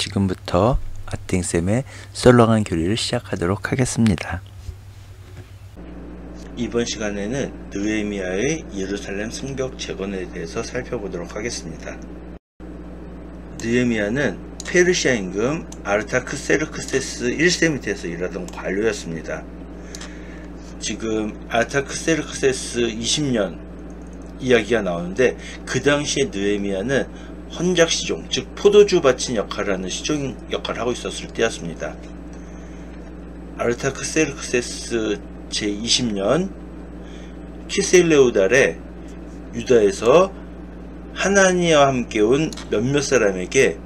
지금부터 아땡쌤의 썰렁한 교리를 시작하도록 하겠습니다. 이번 시간에는 느헤미야의 예루살렘 성벽 재건에 대해서 살펴보도록 하겠습니다. 느헤미야는 페르시아 임금 아르타크세르크세스 1세 밑에서 일하던 관료였습니다. 지금 아르타크세르크세스 20년 이야기가 나오는데, 그 당시에 느헤미야는 헌작 시종, 즉 포도주 바친 역할을 하는 시종 역할을 하고 있었을 때였습니다. 아르타크세르크세스 제20년 키셀레우 달에 유다에서 하나니와 함께 온 몇몇 사람에게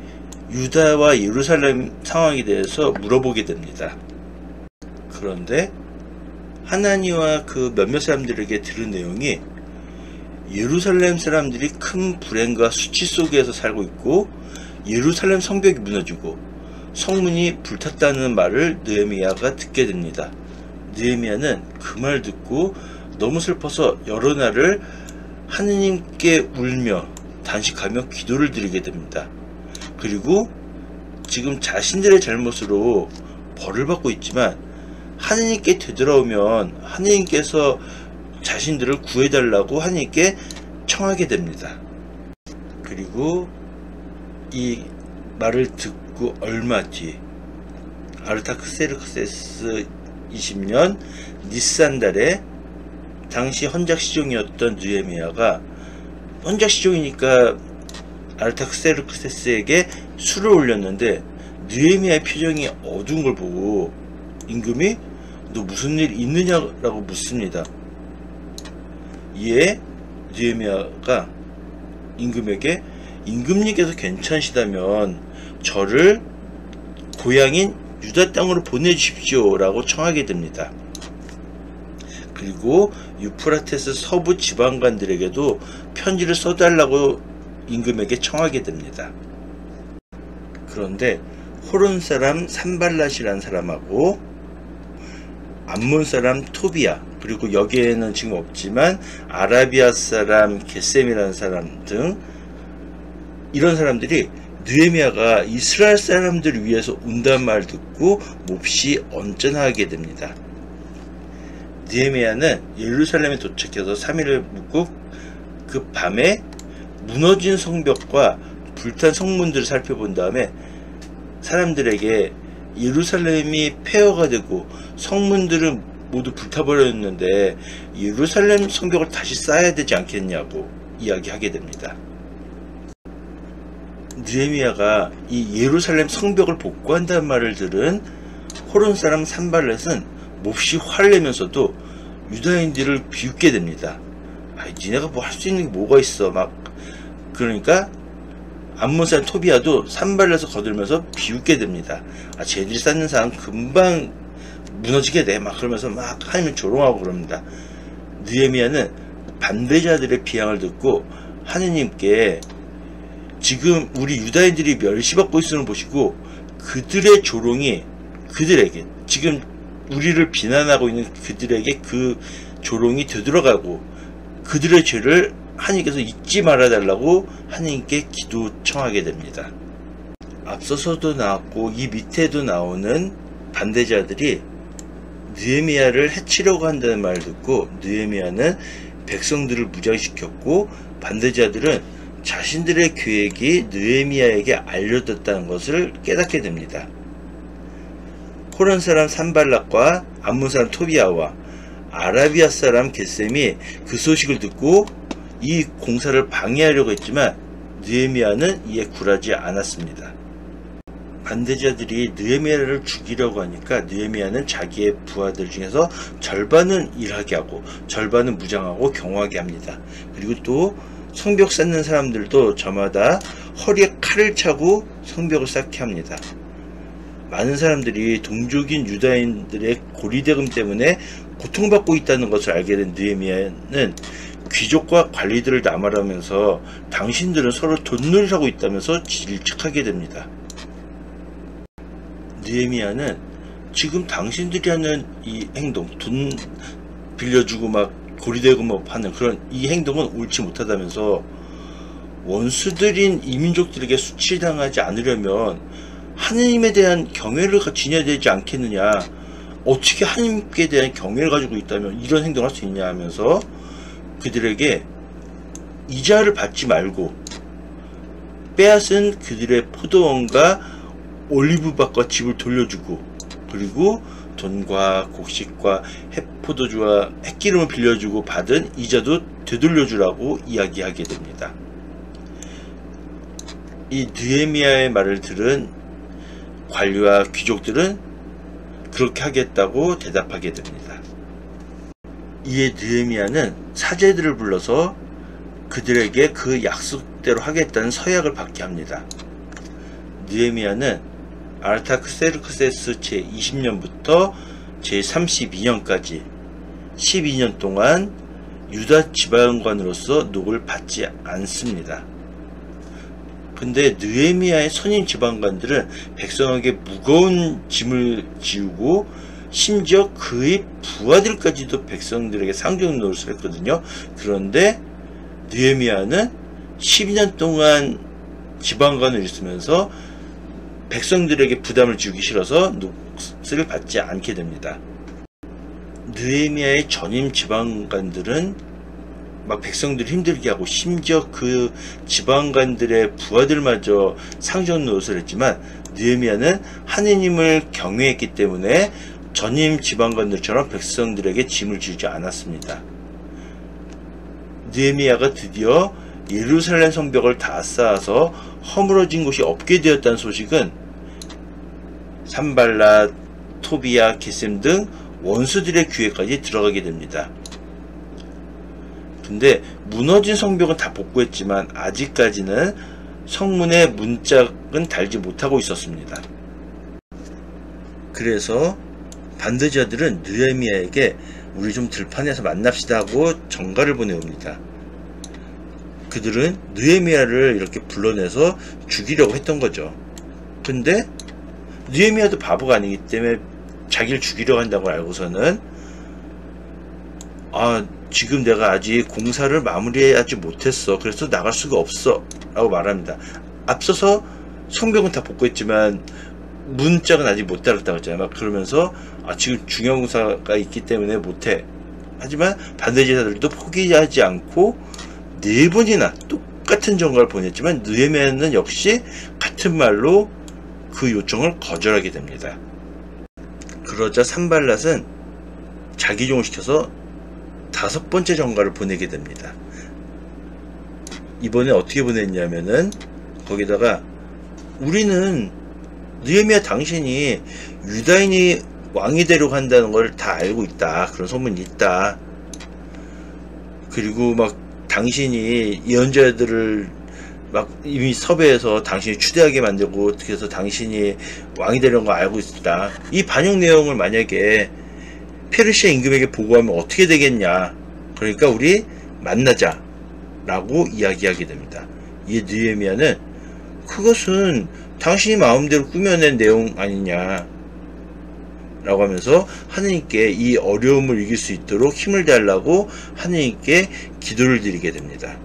유다와 예루살렘 상황에 대해서 물어보게 됩니다. 그런데 하나니와 그 몇몇 사람들에게 들은 내용이 예루살렘 사람들이 큰 불행과 수치 속에서 살고 있고 예루살렘 성벽이 무너지고 성문이 불탔다는 말을 느헤미야가 듣게 됩니다. 느헤미야는 그 말 듣고 너무 슬퍼서 여러 날을 하느님께 울며 단식하며 기도를 드리게 됩니다. 그리고 지금 자신들의 잘못으로 벌을 받고 있지만 하느님께 되돌아오면 하느님께서 자신들을 구해달라고 하느님께 청하게 됩니다. 그리고 이 말을 듣고 얼마 뒤 아르타크세르크세스 20년 니산달에 당시 헌작시종이었던 느헤미야가, 헌작시종이니까 아르타크세르크세스에게 술을 올렸는데 느헤미야의 표정이 어두운 걸 보고 임금이 너 무슨 일 있느냐라고 묻습니다. 이에 느헤미야가 임금에게 임금님께서 괜찮으시다면 저를 고향인 유다 땅으로 보내주십시오 라고 청하게 됩니다. 그리고 유프라테스 서부 지방관들에게도 편지를 써달라고 임금에게 청하게 됩니다. 그런데 호론 사람 산발랏이라는 사람하고 암몬 사람 토비야, 그리고 여기에는 지금 없지만 아라비아 사람 게셈이라는 사람 등 이런 사람들이 느헤미야가 이스라엘 사람들을 위해서 온다는 말 듣고 몹시 언짢아하게 됩니다. 느헤미야는 예루살렘에 도착해서 3일을 묵고 그 밤에 무너진 성벽과 불탄 성문들을 살펴본 다음에 사람들에게 예루살렘이 폐허가 되고 성문들은 모두 불타버렸는데 예루살렘 성벽을 다시 쌓아야 되지 않겠냐고 이야기하게 됩니다. 느헤미야가 이 예루살렘 성벽을 복구한다는 말을 들은 호론 사람 산발렛은 몹시 화를 내면서도 유다인들을 비웃게 됩니다. 니네가 뭐 할 수 있는 게 뭐가 있어 막. 그러니까 암몬 사람 토비야도 산발렛을 거들면서 비웃게 됩니다. 쟤들이 쌓는 상 금방 무너지게 돼 막 그러면서 막 하나님을 조롱하고 그럽니다. 느헤미야는 반대자들의 비양을 듣고 하느님께 지금 우리 유다인들이 멸시받고 있음을 보시고 그들의 조롱이 그들에게, 지금 우리를 비난하고 있는 그들에게 그 조롱이 되돌아가고 그들의 죄를 하느님께서 잊지 말아달라고 하느님께 기도 청하게 됩니다. 앞서서도 나왔고 이 밑에도 나오는 반대자들이 느헤미야를 해치려고 한다는 말을 듣고 느헤미야는 백성들을 무장시켰고 반대자들은 자신들의 계획이 느헤미야에게 알려졌다는 것을 깨닫게 됩니다. 호론 사람 산발랏과 암몬 사람 토비야와 아라비아 사람 게셈이 그 소식을 듣고 이 공사를 방해하려고 했지만 느헤미야는 이에 굴하지 않았습니다. 반대자들이 느헤미야를 죽이려고 하니까 느헤미야는 자기의 부하들 중에서 절반은 일하게 하고 절반은 무장하고 경호하게 합니다. 그리고 또 성벽 쌓는 사람들도 저마다 허리에 칼을 차고 성벽을 쌓게 합니다. 많은 사람들이 동족인 유다인들의 고리대금 때문에 고통받고 있다는 것을 알게 된 느헤미야는 귀족과 관리들을 남하라면서 당신들은 서로 돈을 하고 있다면서 질책하게 됩니다. 느헤미야는 지금 당신들이 하는 이 행동, 돈 빌려주고 막 고리대금 하는 그런 이 행동은 옳지 못하다면서 원수들인 이민족들에게 수치당하지 않으려면 하느님에 대한 경외를 지녀야 되지 않겠느냐, 어떻게 하느님께 대한 경외를 가지고 있다면 이런 행동을 할 수 있냐 하면서 그들에게 이자를 받지 말고 빼앗은 그들의 포도원과 올리브밭과 집을 돌려주고, 그리고 돈과 곡식과 포도주와 햇기름을 빌려주고 받은 이자도 되돌려주라고 이야기하게 됩니다. 이 느헤미야의 말을 들은 관리와 귀족들은 그렇게 하겠다고 대답하게 됩니다. 이에 느헤미야는 사제들을 불러서 그들에게 그 약속대로 하겠다는 서약을 받게 합니다. 느헤미야는 아르타크세르크세스 제20년부터 제32년까지 12년 동안 유다 지방관으로서 녹을 받지 않습니다. 근데 느헤미야의 선임 지방관들은 백성에게 무거운 짐을 지우고 심지어 그의 부하들까지도 백성들에게 상종 노릇을 했거든요. 그런데 느헤미야는 12년 동안 지방관을 있으면서 백성들에게 부담을 주기 싫어서 녹을 받지 않게 됩니다. 느헤미야의 전임 지방관들은 막 백성들을 힘들게 하고 심지어 그 지방관들의 부하들마저 상종 노릇을 했지만, 느헤미야는 하느님을 경외했기 때문에 전임 지방관들처럼 백성들에게 짐을 지지 않았습니다. 느헤미야가 드디어 예루살렘 성벽을 다 쌓아서 허물어진 곳이 없게 되었다는 소식은 산발랏, 토비야, 게셈 등 원수들의 귀에까지 들어가게 됩니다. 근데 무너진 성벽은 다 복구했지만 아직까지는 성문에 문짝은 달지 못하고 있었습니다. 그래서 반대자들은 느헤미야에게 우리 좀 들판에서 만납시다 하고 전가를 보내옵니다. 그들은 느헤미야를 이렇게 불러내서 죽이려고 했던 거죠. 근데 느헤미야도 바보가 아니기 때문에 자기를 죽이려고 한다고 알고서는 지금 내가 아직 공사를 마무리하지 못했어, 그래서 나갈 수가 없어 라고 말합니다. 앞서서 성벽은 다 복구했지만 문짝은 아직 못 달았다고 했잖아요. 막 그러면서 지금 중요한 공사가 있기 때문에 못해. 하지만 반대제사들도 포기하지 않고 4번이나 똑같은 전가를 보냈지만 느헤미야는 역시 같은 말로 그 요청을 거절하게 됩니다. 그러자 산발랏은 자기 종을 시켜서 5번째 전가를 보내게 됩니다. 이번에 어떻게 보냈냐면은 거기다가 우리는 느헤미야 당신이 유다인이 왕이 되려고 한다는 걸 다 알고 있다. 그런 소문이 있다. 그리고 막 당신이 예언자들을 막 이미 섭외해서 당신이 추대하게 만들고 어떻게 해서 당신이 왕이 되려는 거 알고 있다. 이 반영 내용을 만약에 페르시아 임금에게 보고하면 어떻게 되겠냐. 그러니까 우리 만나자 라고 이야기하게 됩니다. 이 느헤미야는 그것은 당신이 마음대로 꾸며낸 내용 아니냐 라고 하면서 하느님께 이 어려움을 이길 수 있도록 힘을 달라고 하느님께 기도를 드리게 됩니다.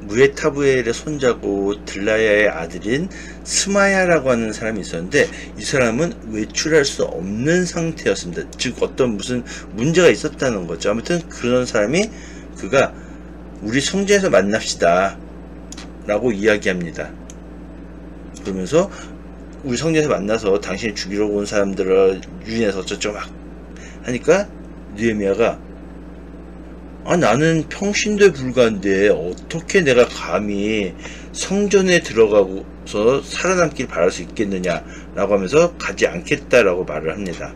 무에타부엘의 손자고 들라야의 아들인 스마야라고 하는 사람이 있었는데, 이 사람은 외출할 수 없는 상태였습니다. 즉 어떤 무슨 문제가 있었다는 거죠. 아무튼 그런 사람이 그가 우리 성전에서 만납시다 라고 이야기합니다. 그러면서 우리 성전에서 만나서 당신이 죽이려고 온 사람들을 유인해서 어쩌고 막 하니까 느헤미야가 나는 평신도에 불과한데 어떻게 내가 감히 성전에 들어가고서 살아남길 바랄 수 있겠느냐 라고 하면서 가지 않겠다라고 말을 합니다.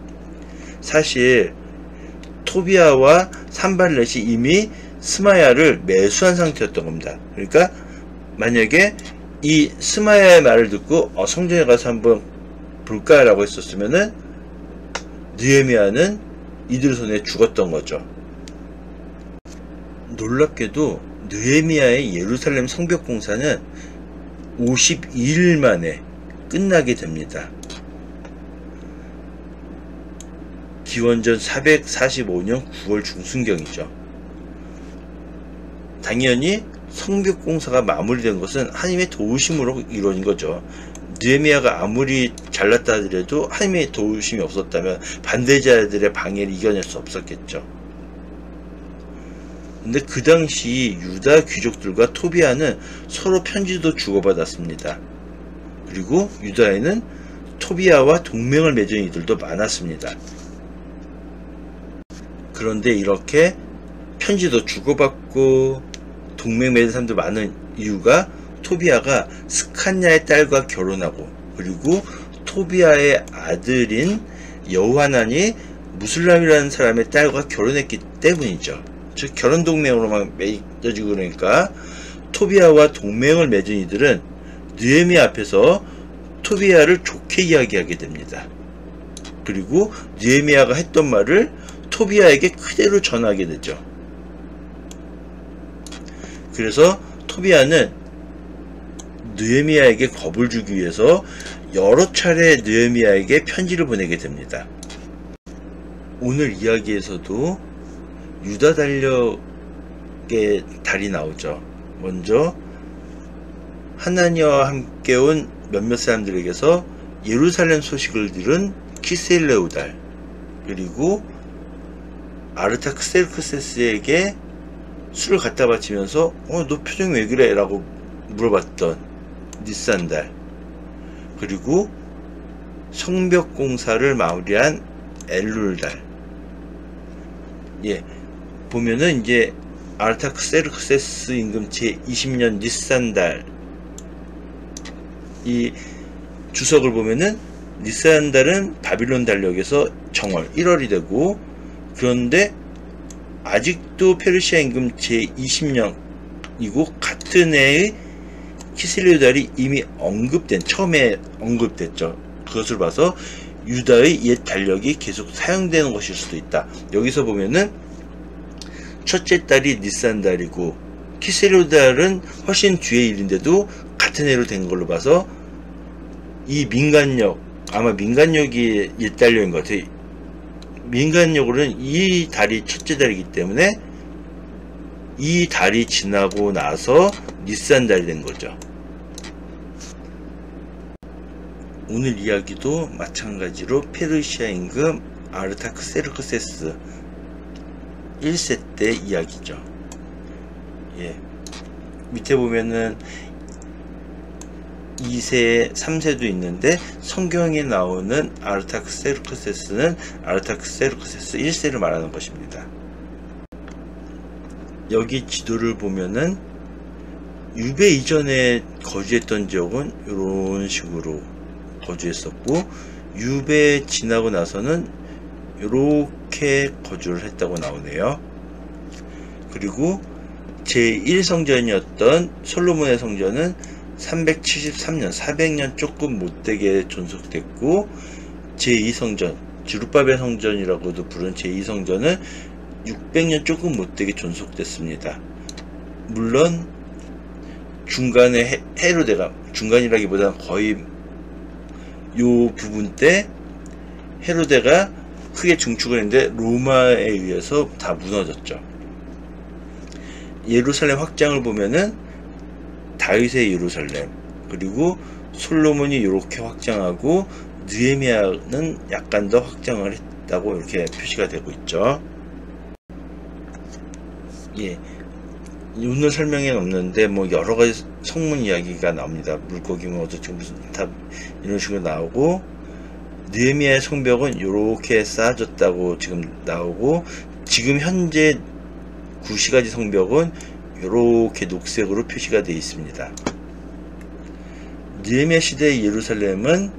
사실 토비야와 산발렛이 이미 스마야를 매수한 상태였던 겁니다. 그러니까 만약에 이 스마야의 말을 듣고 성전에 가서 한번 볼까 라고 했었으면은 느헤미야는 이들 손에 죽었던 거죠. 놀랍게도 느헤미야의 예루살렘 성벽 공사는 52일 만에 끝나게 됩니다. 기원전 445년 9월 중순경이죠. 당연히 성벽 공사가 마무리된 것은 하나님의 도우심으로 이루어진 거죠. 느헤미야가 아무리 잘났다 하더라도 하나님의 도우심이 없었다면 반대자들의 방해를 이겨낼 수 없었겠죠. 근데 그 당시 유다 귀족들과 토비아는 서로 편지도 주고받았습니다. 그리고 유다에는 토비아와 동맹을 맺은 이들도 많았습니다. 그런데 이렇게 편지도 주고받고 동맹 맺은 사람도 많은 이유가 토비아가 스칸야의 딸과 결혼하고 그리고 토비아의 아들인 여호하난이 무슬람이라는 사람의 딸과 결혼했기 때문이죠. 즉 결혼 동맹으로만 맺어지고 그러니까 토비아와 동맹을 맺은 이들은 느헤미야 앞에서 토비아를 좋게 이야기하게 됩니다. 그리고 느헤미야가 했던 말을 토비아에게 그대로 전하게 되죠. 그래서 토비아는 느헤미야에게 겁을 주기 위해서 여러 차례 느헤미야에게 편지를 보내게 됩니다. 오늘 이야기에서도 유다 달력의 달이 나오죠. 먼저 하나니와 함께 온 몇몇 사람들에게서 예루살렘 소식을 들은 키슬레우 달, 그리고 아르타크세르크세스에게 술을 갖다 바치면서 너 표정이 왜 그래? 라고 물어봤던 니산 달, 그리고 성벽 공사를 마무리한 엘룰 달. 예, 보면은 이제 아르타크세르크세스 임금 제20년 니산 달, 이 주석을 보면은 니산 달은 바빌론 달력에서 정월 1월이 되고, 그런데 아직도 페르시아 임금 제20년이고 같은 해의 키슬레우 달이 이미 처음에 언급됐죠. 그것을 봐서 유다의 옛 달력이 계속 사용되는 것일 수도 있다. 여기서 보면은 첫째 달이 니산 달이고 키슬레우 달은 훨씬 뒤의 일인데도 같은 해로 된 걸로 봐서 이 민간력, 아마 민간력이 옛 달력인 것 같아요. 민간력으로는 이 달이 첫째 달이기 때문에 이 달이 지나고 나서 니산 달이 된 거죠. 오늘 이야기도 마찬가지로 페르시아 임금 아르타크세르크세스 1세 때 이야기죠. 예. 밑에 보면은 2세, 3세도 있는데 성경에 나오는 아르타크세르크세스는 아르타크세르크세스 1세를 말하는 것입니다. 여기 지도를 보면은 유배 이전에 거주했던 지역은 이런 식으로 거주했었고, 유배 지나고 나서는 이렇게 거주를 했다고 나오네요. 그리고 제1성전이었던 솔로몬의 성전은 373년, 400년 조금 못되게 존속됐고, 제2성전, 주룹바벨 성전이라고도 부른 제2성전은 600년 조금 못되게 존속됐습니다. 물론 중간에 헤로데가, 중간이라기보다는 거의 요 부분 때 헤로데가 크게 중축을 했는데 로마에 의해서 다 무너졌죠. 예루살렘 확장을 보면은 다윗의 예루살렘, 그리고 솔로몬이 이렇게 확장하고 느헤미야는 약간 더 확장을 했다고 이렇게 표시가 되고 있죠. 예, 오늘 설명에는 없는데 뭐 여러 가지 성문 이야기가 나옵니다. 물고기 뭐 어쩌고 무슨 탑 이런 식으로 나오고, 느헤미야의 성벽은 이렇게 쌓아졌다고 지금 나오고, 지금 현재 구시가지 성벽은 이렇게 녹색으로 표시가 되어 있습니다. 느헤미야 시대의 예루살렘은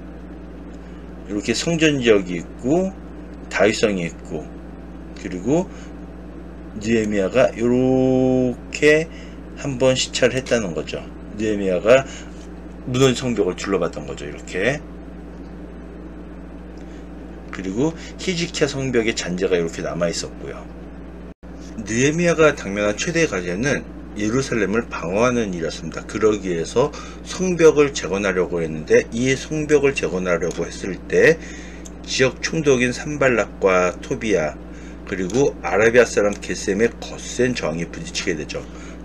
이렇게 성전 지역이 있고 다윗성이 있고, 그리고 느헤미야가 이렇게 한번 시찰을 했다는 거죠. 느헤미야가 무너진 성벽을 둘러봤던 거죠. 이렇게. 그리고 히즈키야 성벽의 잔재가 이렇게 남아 있었고요. 느헤미야가 당면한 최대의 과제는 예루살렘을 방어하는 일이었습니다. 그러기 위해서 성벽을 재건하려고 했는데, 이 성벽을 재건하려고 했을 때 지역 총독인 산발락과 토비아, 그리고 아라비아 사람 게셈의 거센 저항이 부딪히게 되죠.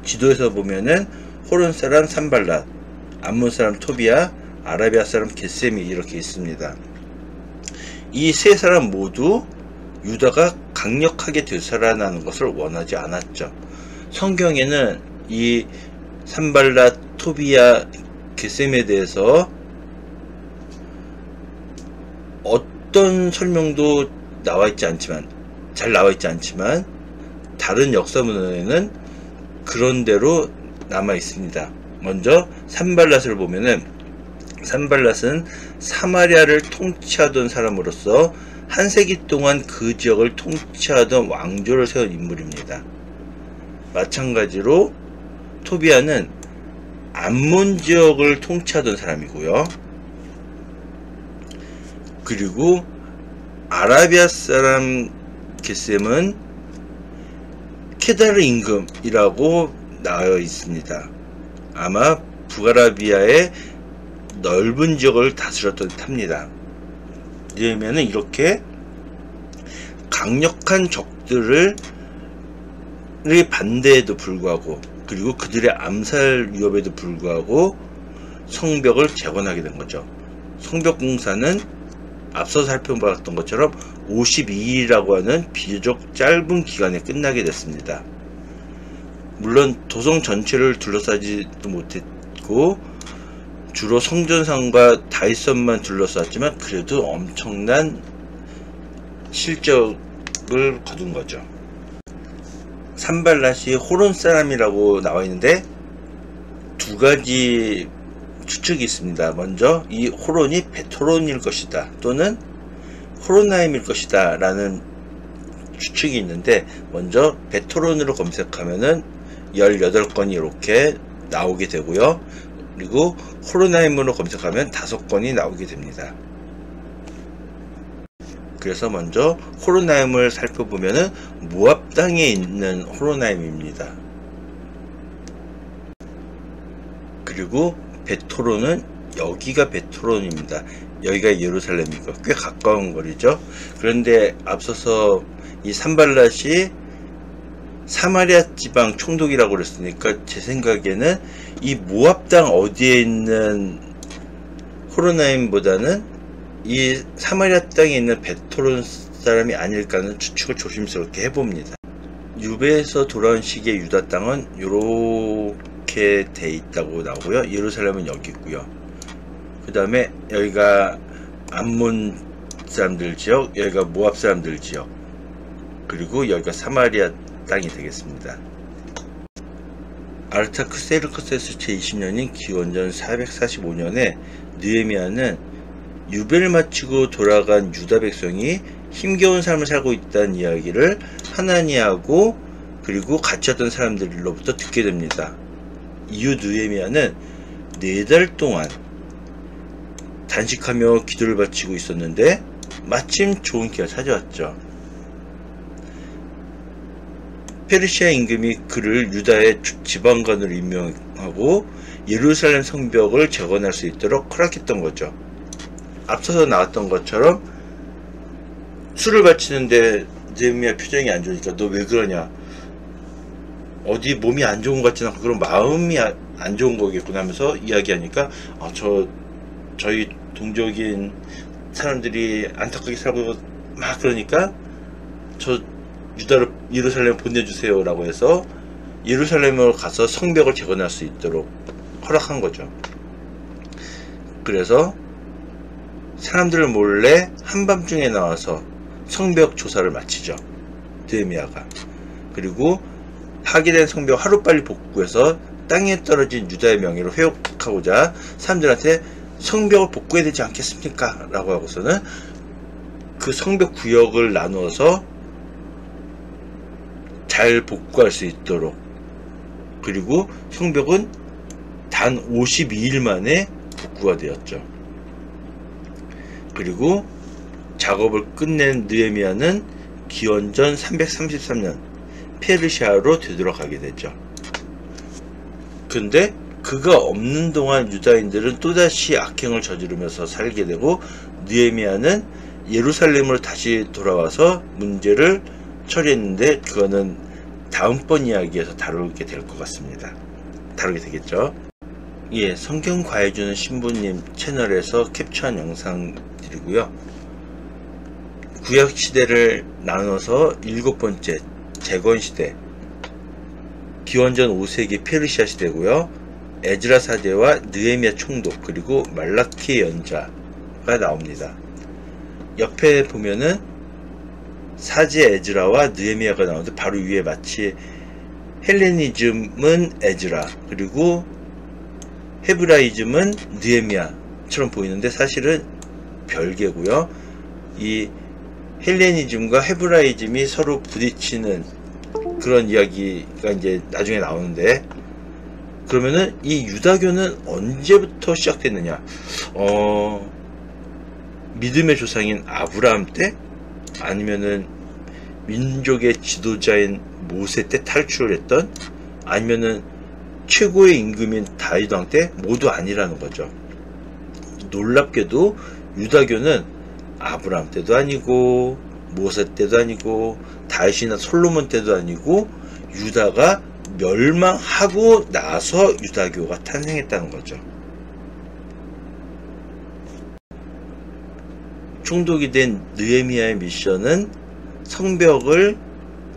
지도에서 보면은 호론 사람 산발랏, 암몬 사람 토비아, 아라비아 사람 겟셈이 이렇게 있습니다. 이 세 사람 모두 유다가 강력하게 되살아나는 것을 원하지 않았죠. 성경에는 이 산발랏, 토비아, 겟셈에 대해서 어떤 설명도 잘 나와 있지 않지만 다른 역사문헌에는 그런 대로 남아 있습니다. 먼저 산발랏을 보면은 산발랏은 사마리아를 통치하던 사람으로서 한 세기 동안 그 지역을 통치하던 왕조를 세운 인물입니다. 마찬가지로 토비아는 암몬 지역을 통치하던 사람이고요. 그리고 아라비아 사람 겟셈은 케다르 임금이라고 나와 있습니다. 아마 북아라비아의 넓은 지역을 다스렸던 듯합니다. 그러면은 이렇게 강력한 적들을 반대에도 불구하고, 그리고 그들의 암살 위협에도 불구하고 성벽을 재건하게 된 거죠. 성벽 공사는 앞서 살펴봤던 것처럼 52일이라고 하는 비교적 짧은 기간에 끝나게 됐습니다. 물론 도성 전체를 둘러싸지도 못했고 주로 성전상과 다윗성만 둘러쌌지만 그래도 엄청난 실적을 거둔 거죠. 산발랏이 호론 사람이라고 나와 있는데 두 가지 추측이 있습니다. 먼저 이 호론이 베토론일 것이다, 또는 호로나임일 것이다 라는 추측이 있는데, 먼저 베토론으로 검색하면은 18건이 이렇게 나오게 되고요. 그리고 호로나임으로 검색하면 5건이 나오게 됩니다. 그래서 먼저 호로나임을 살펴보면은 모압 땅에 있는 호로나임입니다. 그리고 베토론은 여기가 베토론입니다. 여기가 예루살렘이고 꽤 가까운 거리죠. 그런데 앞서서 이 산발랏이 사마리아 지방 총독이라고 그랬으니까 제 생각에는 이 모압 땅 어디에 있는 호로나임보다는 이 사마리아 땅에 있는 베토론 사람이 아닐까 하는 추측을 조심스럽게 해봅니다. 유배에서 돌아온 시기의 유다 땅은 이렇게 돼 있다고 나오고요. 예루살렘은 여기 있고요. 그 다음에 여기가 암몬 사람들 지역, 여기가 모압 사람들 지역, 그리고 여기가 사마리아 땅이 되겠습니다. 아르타크세르크세스 제20년인 기원전 445년에 느헤미야는 유배를 마치고 돌아간 유다 백성이 힘겨운 삶을 살고 있다는 이야기를 하나니하고 그리고 같이 왔던 사람들로부터 듣게 됩니다. 이후 느헤미야는 4달 동안 단식하며 기도를 바치고 있었는데 마침 좋은 기회가 찾아왔죠. 페르시아 임금이 그를 유다의 지방관으로 임명하고 예루살렘 성벽을 재건할 수 있도록 허락했던 거죠. 앞서서 나왔던 것처럼 술을 바치는데 느헤미야 표정이 안 좋으니까 너 왜 그러냐, 어디 몸이 안 좋은 것 같진 않고 그런 마음이 안 좋은 거겠구나 하면서 이야기하니까 저희 동족인 사람들이 안타깝게 살고 막 그러니까 저 유다로 예루살렘 보내주세요 라고 해서 예루살렘으로 가서 성벽을 재건할 수 있도록 허락한 거죠. 그래서 사람들을 몰래 한밤중에 나와서 성벽 조사를 마치죠, 느헤미야가. 그리고 파괴된 성벽 하루빨리 복구해서 땅에 떨어진 유다의 명예를 회복하고자 사람들한테 성벽을 복구해야 되지 않겠습니까? 라고 하고서는 그 성벽 구역을 나누어서 잘 복구할 수 있도록, 그리고 성벽은 단 52일 만에 복구가 되었죠. 그리고 작업을 끝낸 느헤미야는 기원전 333년 페르시아로 되돌아가게 되죠. 근데 그가 없는 동안 유다인들은 또다시 악행을 저지르면서 살게 되고 느헤미야는 예루살렘으로 다시 돌아와서 문제를 처리했는데 그거는 다음번 이야기에서 다루게 될 것 같습니다. 다루게 되겠죠. 예, 성경 과외주는 신부님 채널에서 캡처한 영상들이고요. 구약 시대를 나눠서 7번째 재건 시대, 기원전 5세기 페르시아 시대고요. 에즈라 사제와 느헤미야 총독, 그리고 말라키 연자가 나옵니다. 옆에 보면은 사제 에즈라와 느헤미야가 나오는데 바로 위에 마치 헬레니즘은 에즈라, 그리고 헤브라이즘은 느헤미야처럼 보이는데 사실은 별개고요. 이 헬레니즘과 헤브라이즘이 서로 부딪히는 그런 이야기가 이제 나중에 나오는데, 그러면은 이 유다교는 언제부터 시작됐느냐? 믿음의 조상인 아브라함 때? 아니면은 민족의 지도자인 모세 때 탈출을 했던? 아니면은 최고의 임금인 다윗 왕 때? 모두 아니라는 거죠. 놀랍게도 유다교는 아브라함 때도 아니고 모세 때도 아니고 다윗이나 솔로몬 때도 아니고 유다가 멸망하고 나서 유다교가 탄생했다는 거죠. 총독이 된 느헤미야의 미션은 성벽을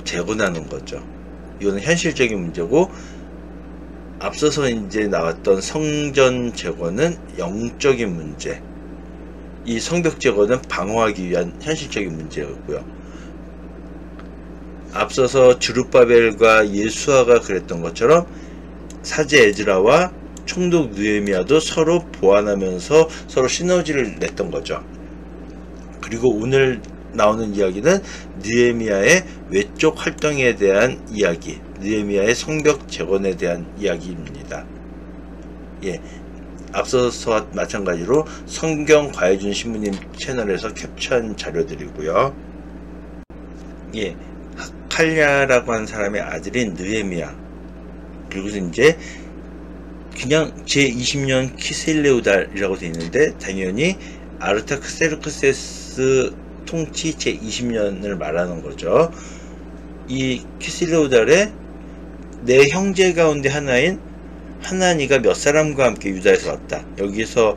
재건하는 거죠. 이거는 현실적인 문제고, 앞서서 이제 나왔던 성전 재건은 영적인 문제, 이 성벽 재건은 방어하기 위한 현실적인 문제였고요. 앞서서 주룹바벨과 예수아가 그랬던 것처럼 사제 에즈라와 총독 느헤미야도 서로 보완하면서 서로 시너지를 냈던 거죠. 그리고 오늘 나오는 이야기는 느헤미야의 외적 활동에 대한 이야기, 느헤미야의 성벽 재건에 대한 이야기입니다. 예, 앞서서와 마찬가지로 성경 과외준 신부님 채널에서 캡처한 자료들이고요. 예, 하칼랴라고 하는 사람의 아들인 느헤미야, 그리고 이제 그냥 제20년 키슬레우달이라고 되어 있는데 당연히 아르타크세르크세스 통치 제20년을 말하는 거죠. 이 키슬레우달의 내 형제 가운데 하나인 하나니가 몇 사람과 함께 유다에서 왔다. 여기서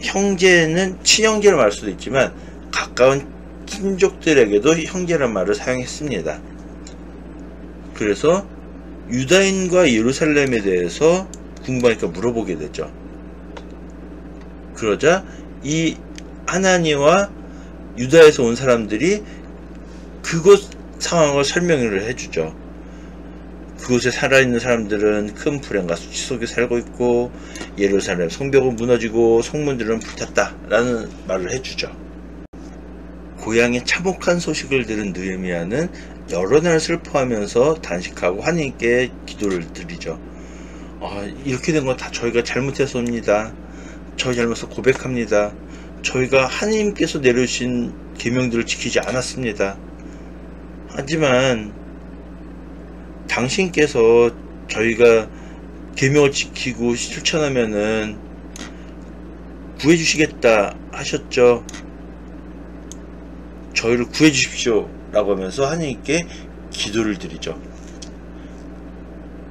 형제는 친형제를 말할 수도 있지만 가까운 친족들에게도 형제란 말을 사용했습니다. 그래서 유다인과 예루살렘에 대해서 궁금하니까 물어보게 되죠. 그러자 이 하나니와 유다에서 온 사람들이 그곳 상황을 설명을 해주죠. 그곳에 살아있는 사람들은 큰 불행과 수치 속에 살고 있고 예루살렘 성벽은 무너지고 성문들은 불탔다 라는 말을 해주죠. 고향의 참혹한 소식을 들은 느헤미야는 여러 날 슬퍼하면서 단식하고 하나님께 기도를 드리죠. 이렇게 된 건 다 저희가 잘못했습니다. 저희 잘못을 고백합니다. 저희가 하나님께서 내려주신 계명들을 지키지 않았습니다. 하지만 당신께서 저희가 계명을 지키고 실천하면은 구해주시겠다 하셨죠. 저희를 구해주십시오 라고 하면서 하나님께 기도를 드리죠.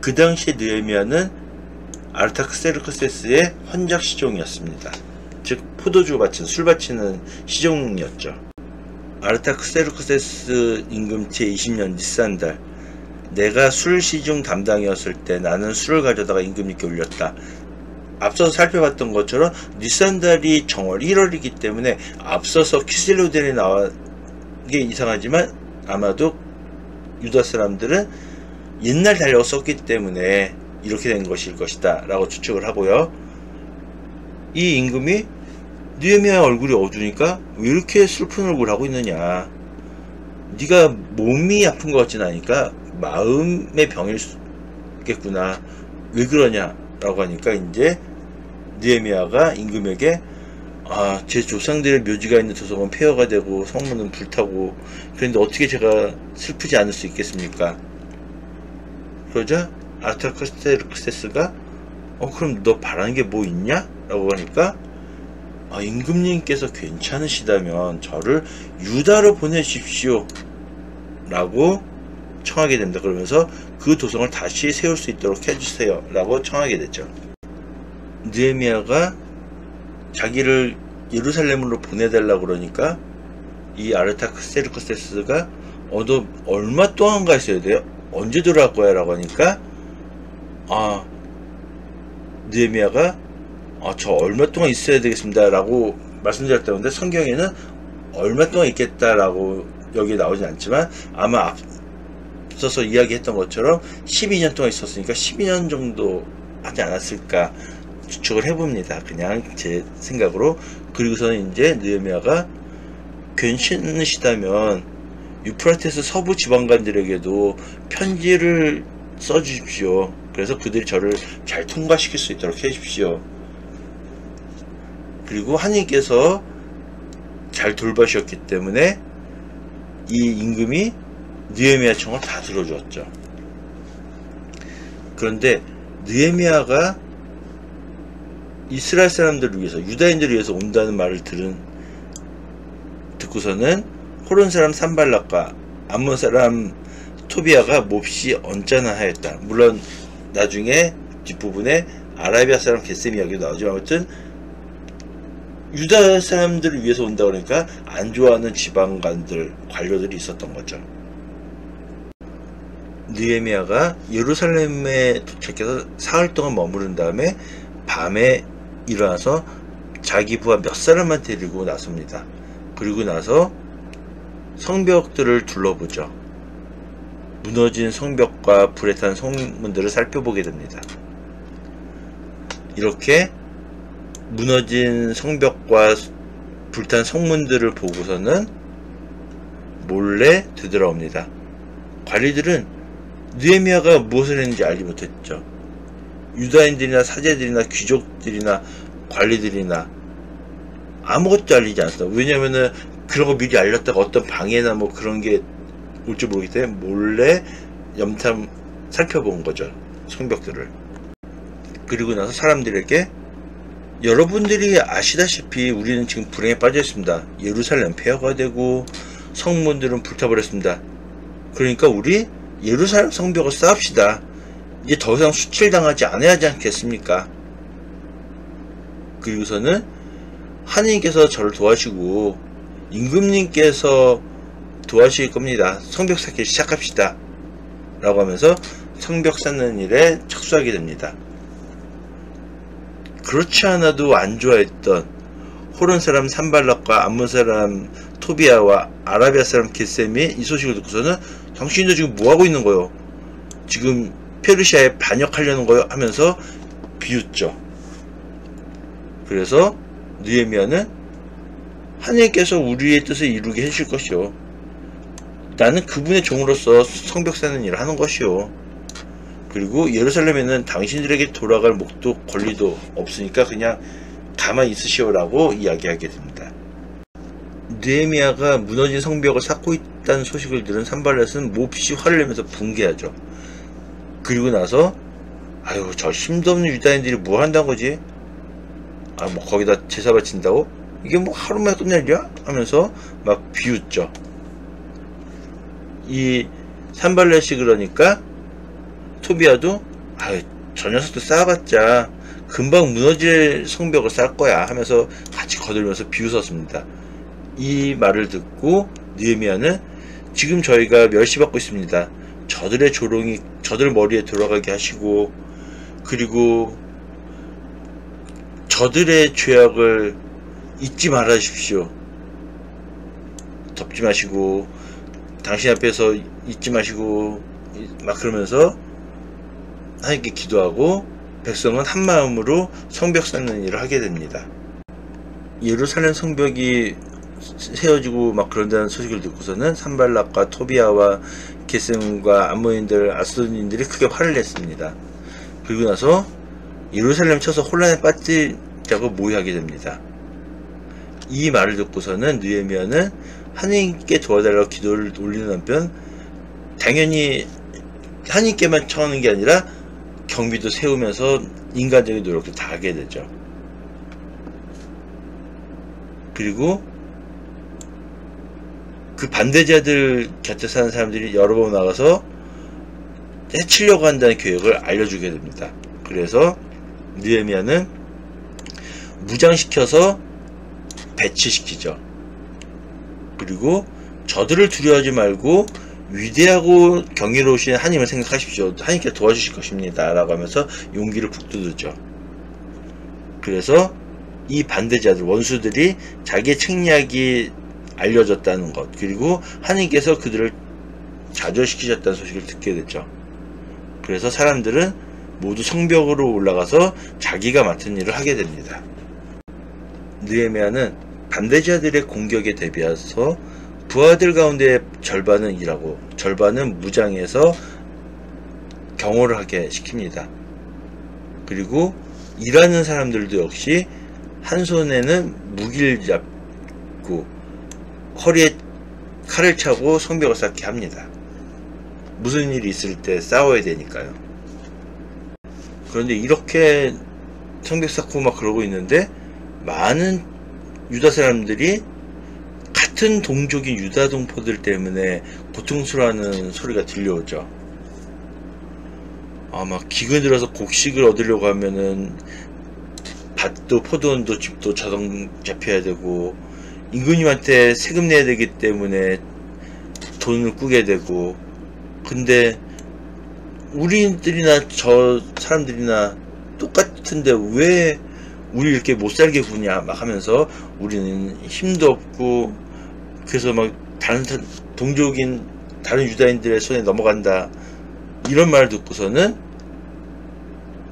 그 당시에 느헤미야는 아르타크세르크세스의 헌작 시종이었습니다. 즉 포도주 바치는, 술 바치는 시종이었죠. 아르타크세르크세스 임금 제20년 니산달, 내가 술 시중 담당이었을 때 나는 술을 가져다가 임금님께 올렸다. 앞서서 살펴봤던 것처럼 니산달이 정월 1월이기 때문에 앞서서 키슬레우달이 나온 게 이상하지만 아마도 유다 사람들은 옛날 달력을 썼기 때문에 이렇게 된 것일 것이다 라고 추측을 하고요. 이 임금이 느헤미야 얼굴이 어두우니까 왜 이렇게 슬픈 얼굴을 하고 있느냐, 네가 몸이 아픈 것 같진 않으니까 마음의 병이겠구나, 왜 그러냐 라고 하니까 이제 느헤미야가 임금에게 제 조상들의 묘지가 있는 도성은 폐허가 되고 성문은 불타고 그런데 어떻게 제가 슬프지 않을 수 있겠습니까? 그러자 아르타크세르크세스가 그럼 너 바라는 게 뭐 있냐? 라고 하니까 임금님께서 괜찮으시다면 저를 유다로 보내십시오 라고 청하게 됩니다. 그러면서 그 도성을 다시 세울 수 있도록 해주세요 라고 청하게 되죠. 느헤미야가 자기를 예루살렘으로 보내달라고 그러니까 이 아르타크세르크세스가 너 얼마 동안 가 있어야 돼요? 언제 돌아갈 거야? 라고 하니까 느헤미야가 저 얼마 동안 있어야 되겠습니다 라고 말씀드렸다는데, 성경에는 얼마 동안 있겠다 라고 여기 나오진 않지만 아마 앞서서 이야기했던 것처럼 12년 동안 있었으니까 12년 정도 하지 않았을까 추측을 해봅니다. 그냥 제 생각으로. 그리고서는 이제 느헤미야가 괜찮으시다면 유프라테스 서부 지방관들에게도 편지를 써주십시오. 그래서 그들이 저를 잘 통과시킬 수 있도록 해주십시오. 그리고 하나님께서 잘 돌봐주셨기 때문에 이 임금이 느헤미야 청을 다 들어주었죠. 그런데 느헤미야가 이스라엘 사람들을 위해서, 유다인들을 위해서 온다는 말을 듣고서는 호론 사람 산발락과 암몬 사람 토비아가 몹시 언짢아하였다. 물론 나중에 뒷부분에 아라비아 사람 게셈 이야기도 나오지만 아무튼 유다 사람들을 위해서 온다 그러니까 안 좋아하는 지방관들, 관료들이 있었던 거죠. 느헤미야가 예루살렘에 도착해서 사흘 동안 머무른 다음에 밤에 일어나서 자기 부하 몇 사람만 데리고 나섭니다. 그리고 나서 성벽들을 둘러보죠. 무너진 성벽과 불에 탄 성문들을 살펴보게 됩니다. 이렇게 무너진 성벽과 불탄 성문들을 보고서는 몰래 되돌아옵니다. 관리들은 느헤미야가 무엇을 했는지 알지 못했죠. 유다인들이나 사제들이나 귀족들이나 관리들이나 아무것도 알리지 않았어요. 왜냐면은 그런 거 미리 알렸다가 어떤 방해나 뭐 그런 게 올 줄 모르기 때문에 몰래 염탐 살펴본 거죠. 성벽들을. 그리고 나서 사람들에게 여러분들이 아시다시피 우리는 지금 불행에 빠져 있습니다. 예루살렘 폐허가 되고 성문들은 불타버렸습니다. 그러니까 우리 예루살렘 성벽을 쌓읍시다. 이제 더 이상 수출당하지 않아야 하지 않겠습니까? 그리고서는 하느님께서 저를 도와주시고 임금님께서 도와주실 겁니다. 성벽 쌓기 시작합시다 라고 하면서 성벽 쌓는 일에 착수하게 됩니다. 그렇지 않아도 안 좋아했던 호론 사람 산발락과 암몬 사람 토비아와 아라비아 사람 게셈이 이 소식을 듣고서는 당신들 지금 뭐하고 있는 거요? 지금 페르시아에 반역하려는 거요? 하면서 비웃죠. 그래서 느헤미야는 하나님께서 우리의 뜻을 이루게 해줄 것이요. 나는 그분의 종으로서 성벽 쌓는 일을 하는 것이요. 그리고 예루살렘에는 당신들에게 돌아갈 목도 권리도 없으니까 그냥 가만히 있으시오 라고 이야기하게 됩니다. 느헤미야가 무너진 성벽을 쌓고 있다는 소식을 들은 산발렛은 몹시 화를 내면서 붕괴하죠. 그리고 나서 아유 저 힘도 없는 유다인들이 뭐 한다는 거지? 뭐 거기다 제사 바친다고? 이게 뭐 하루만에 끝낼 일이야? 하면서 막 비웃죠. 이 산발렛이 그러니까 토비아도 저 녀석도 쌓아봤자 금방 무너질 성벽을 쌓을 거야 하면서 같이 거들면서 비웃었습니다. 이 말을 듣고 느헤미야는 지금 저희가 멸시받고 있습니다. 저들의 조롱이 저들 머리에 돌아가게 하시고 그리고 저들의 죄악을 잊지 말아 주십시오. 덮지 마시고 당신 앞에서 잊지 마시고 막 그러면서 하나님께 기도하고 백성은 한마음으로 성벽 쌓는 일을 하게 됩니다. 예루살렘 성벽이 세워지고 막 그런다는 소식을 듣고서는 산발락과 토비아와 게셈과 암몬인들, 아스도니인들이 크게 화를 냈습니다. 그리고 나서 예루살렘 쳐서 혼란에 빠지자고 모의하게 됩니다. 이 말을 듣고서는 느헤미야는 하나님께 도와달라고 기도를 올리는 한편 당연히 하나님께만 청하는 게 아니라 경비도 세우면서 인간적인 노력도 다 하게 되죠. 그리고 그 반대자들 곁에 사는 사람들이 여러 번 나가서 해치려고 한다는 계획을 알려주게 됩니다. 그래서 느헤미야는 무장시켜서 배치시키죠. 그리고 저들을 두려워하지 말고 위대하고 경이로우신 하나님을 생각하십시오. 하나님께 도와주실 것입니다. 라고 하면서 용기를 북돋우죠. 그래서 이 반대자들, 원수들이 자기의 책략이 알려졌다는 것, 그리고 하나님께서 그들을 좌절시키셨다는 소식을 듣게 됐죠. 그래서 사람들은 모두 성벽으로 올라가서 자기가 맡은 일을 하게 됩니다. 느헤미야는 반대자들의 공격에 대비해서 부하들 가운데 절반은 일하고 절반은 무장해서 경호를 하게 시킵니다. 그리고 일하는 사람들도 역시 한 손에는 무기를 잡고 허리에 칼을 차고 성벽을 쌓게 합니다. 무슨 일이 있을 때 싸워야 되니까요. 그런데 이렇게 성벽 쌓고 막 그러고 있는데 많은 유다 사람들이 같은 동족인 유다 동포들 때문에 고통스러워하는 소리가 들려오죠. 막 기근이 들어서 곡식을 얻으려고 하면은 밭도 포도원도 집도 자동 잡혀야 되고 임금님한테 세금 내야 되기 때문에 돈을 꾸게 되고, 근데 우리들이나 저 사람들이나 똑같은데 왜 우리 이렇게 못살게 구냐 막 하면서 우리는 힘도 없고 그래서 막 다른 동족인 다른 유다인들의 손에 넘어간다, 이런 말을 듣고서는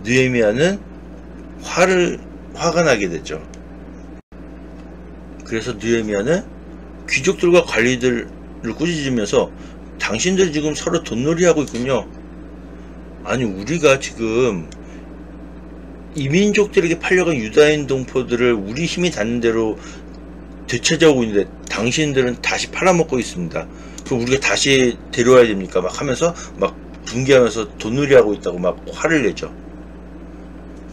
느헤미야는 화가 나게 되죠. 그래서 느헤미야는 귀족들과 관리들을 꾸짖으면서 당신들 지금 서로 돈놀이하고 있군요. 아니, 우리가 지금 이민족들에게 팔려간 유다인 동포들을 우리 힘이 닿는 대로 되찾아오고 있는데 당신들은 다시 팔아먹고 있습니다. 그럼 우리가 다시 데려와야 됩니까? 막 하면서 막 분개하면서 돈놀이하고 있다고 막 화를 내죠.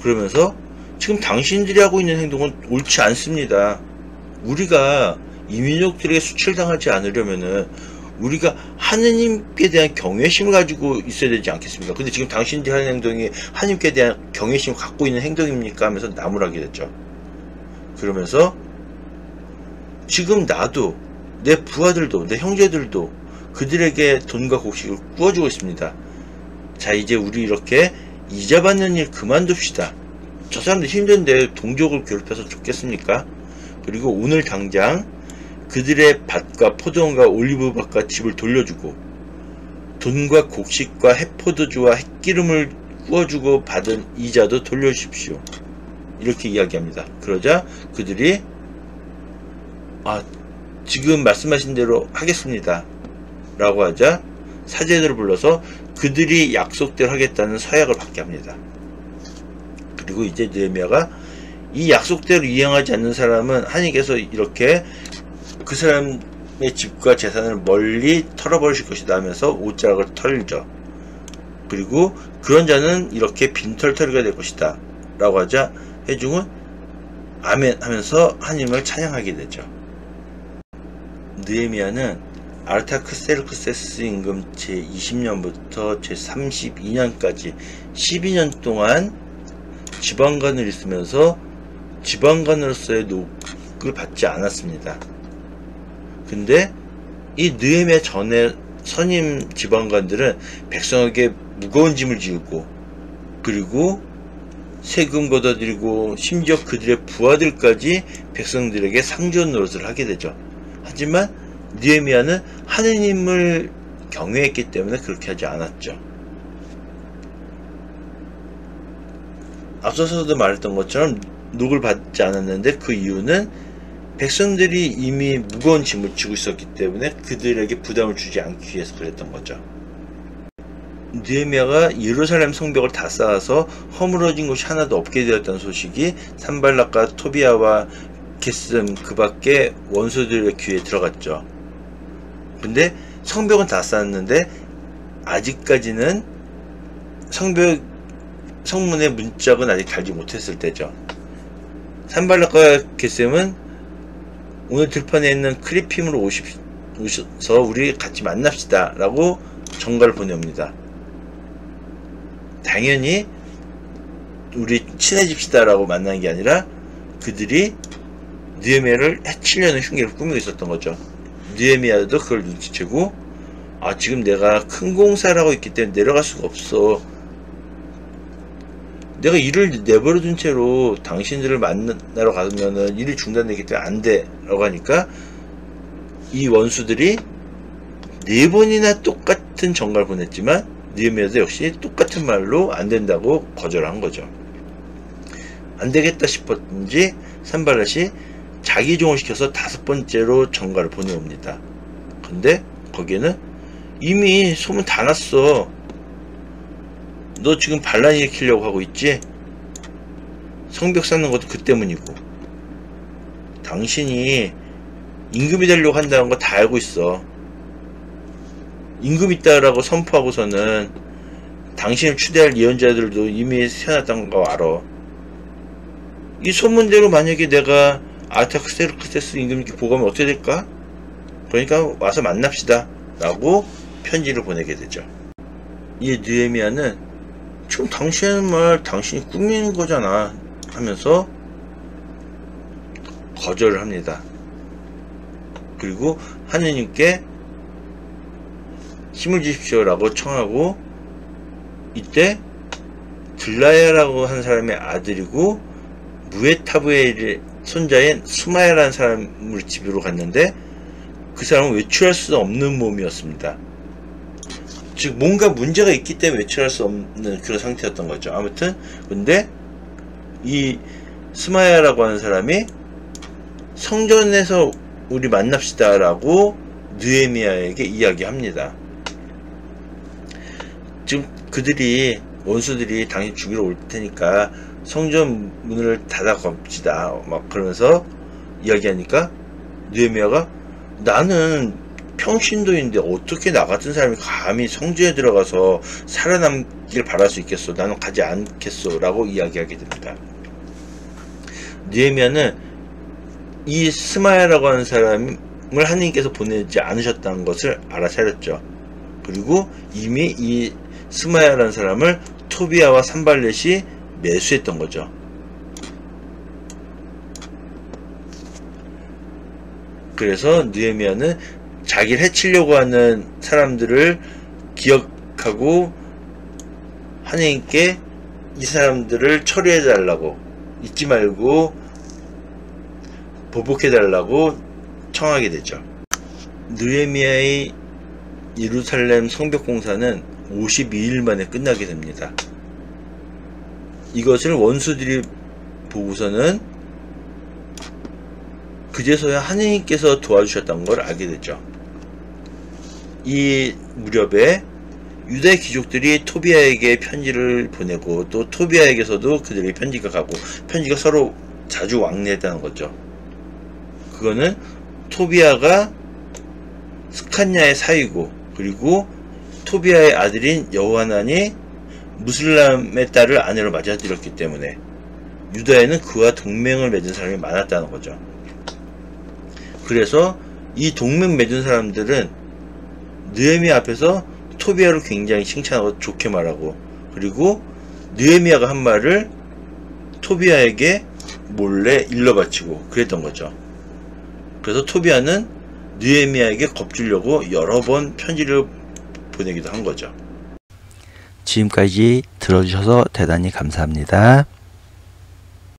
그러면서 지금 당신들이 하고 있는 행동은 옳지 않습니다. 우리가 이민족들에게 수출당하지 않으려면은 우리가 하느님께 대한 경외심을 가지고 있어야 되지 않겠습니까? 근데 지금 당신들이 하는 행동이 하느님께 대한 경외심을 갖고 있는 행동입니까? 하면서 나무라게 됐죠. 그러면서 지금 나도, 내 부하들도, 내 형제들도 그들에게 돈과 곡식을 구워주고 있습니다. 자, 이제 우리 이렇게 이자받는 일 그만둡시다. 저 사람들 힘든데 동족을 괴롭혀서 좋겠습니까? 그리고 오늘 당장 그들의 밭과 포도원과 올리브밭과 집을 돌려주고 돈과 곡식과 햇포도주와 햇기름을 구워주고 받은 이자도 돌려주십시오. 이렇게 이야기합니다. 그러자 그들이 지금 말씀하신 대로 하겠습니다 라고 하자 사제들을 불러서 그들이 약속대로 하겠다는 서약을 받게 합니다. 그리고 이제 느헤미야가 이 약속대로 이행하지 않는 사람은 하나님께서 이렇게 그 사람의 집과 재산을 멀리 털어버리실 것이다 하면서 옷자락을 털죠. 그리고 그런 자는 이렇게 빈털터리가 될 것이다 라고 하자 회중은 아멘 하면서 하나님을 찬양하게 되죠. 느헤미야는 아르타크세르크세스 임금 제20년부터 제32년까지 12년 동안 지방관을 있으면서 지방관으로서의 녹을 받지 않았습니다. 근데 이 느헤미야 전에 선임 지방관들은 백성에게 무거운 짐을 지우고 그리고 세금 걷어들이고 심지어 그들의 부하들까지 백성들에게 상주한 노릇을 하게 되죠. 하지만 느헤미야는 하느님을 경외했기 때문에 그렇게 하지 않았죠. 앞서서도 말했던 것처럼 녹을 받지 않았는데 그 이유는 백성들이 이미 무거운 짐을 지고 있었기 때문에 그들에게 부담을 주지 않기 위해서 그랬던 거죠. 느헤미야가 예루살렘 성벽을 다 쌓아서 허물어진 곳이 하나도 없게 되었다는 소식이 산발락과 토비아와 게셈 그 밖에 원수들의 귀에 들어갔죠. 근데 성벽은 다 쌓았는데 아직까지는 성문의 문짝은 아직 달지 못했을 때죠. 산발락과 게셈은 오늘 들판에 있는 크리핌으로 오셔서 우리 같이 만납시다 라고 전가를 보내옵니다. 당연히 우리 친해집시다 라고 만난 게 아니라 그들이 느헤미야를 해치려는 흉계를 꾸미고 있었던 거죠. 느헤미야도 그걸 눈치채고, 아, 지금 내가 큰 공사를 하고 있기 때문에 내려갈 수가 없어. 내가 일을 내버려 둔 채로 당신들을 만나러 가면은 일이 중단되기 때문에 안 돼 라고 하니까 이 원수들이 4번이나 똑같은 전가를 보냈지만 느헤미야도 역시 똑같은 말로 안 된다고 거절한 거죠. 안 되겠다 싶었는지 산발랏이 자기 종을 시켜서 5번째로 전가를 보내옵니다. 근데 거기에는 이미 소문 다 났어. 너 지금 반란 일으키려고 하고 있지? 성벽 쌓는 것도 그 때문이고, 당신이 임금이 되려고 한다는 거 다 알고 있어. 임금 있다라고 선포하고서는 당신을 추대할 예언자들도 이미 세워놨다는 거 알아. 이 소문대로 만약에 내가 아르타크세르크세스 임금님께 보고하면 어떻게 될까? 그러니까 와서 만납시다 라고 편지를 보내게 되죠. 이 느헤미야는 지금 당신 하는 말 당신이 꾸미는 거잖아 하면서 거절을 합니다. 그리고 하느님께 힘을 주십시오 라고 청하고, 이때 들라야라고 한 사람의 아들이고 무에타브의 손자인 스마야라는 사람을 집으로 갔는데 그 사람은 외출할 수 없는 몸이었습니다. 즉 뭔가 문제가 있기 때문에 외출할 수 없는 그런 상태였던 거죠. 아무튼 근데 이 스마야라고 하는 사람이 성전에서 우리 만납시다 라고 느헤미야에게 이야기합니다. 지금 그들이 원수들이 당신 죽이러 올 테니까 성전 문을 닫아 겁시다 막 그러면서 이야기하니까 느헤미야가, 나는 평신도인데 어떻게 나 같은 사람이 감히 성전에 들어가서 살아남기를 바랄 수 있겠어? 나는 가지 않겠어 라고 이야기하게 됩니다. 느헤미야는 이 스마야라고 하는 사람을 하느님께서 보내지 않으셨다는 것을 알아차렸죠. 그리고 이미 이 스마야라는 사람을 토비야와 산발렛이 매수했던 거죠. 그래서 느헤미야는 자기를 해치려고 하는 사람들을 기억하고 하느님께 이 사람들을 처리해 달라고, 잊지 말고 보복해 달라고 청하게 되죠. 느헤미야의 예루살렘 성벽 공사는 52일 만에 끝나게 됩니다. 이것을 원수들이 보고서는 그제서야 하느님께서 도와주셨다는 걸 알게 되죠. 이 무렵에 유다의 귀족들이 토비야에게 편지를 보내고 또 토비야에게서도 그들의 편지가 가고, 편지가 서로 자주 왕래했다는 거죠. 그거는 토비야가 스칸냐의 사위고, 그리고 토비야의 아들인 여호하난이 무슬람의 딸을 아내로 맞아들였기 때문에 유다에는 그와 동맹을 맺은 사람이 많았다는 거죠. 그래서 이 동맹 맺은 사람들은 느헤미야 앞에서 토비야를 굉장히 칭찬하고 좋게 말하고, 그리고 느헤미야가 한 말을 토비야에게 몰래 일러바치고 그랬던 거죠. 그래서 토비야는 느헤미야에게 겁주려고 여러 번 편지를 보내기도 한 거죠. 지금까지 들어주셔서 대단히 감사합니다.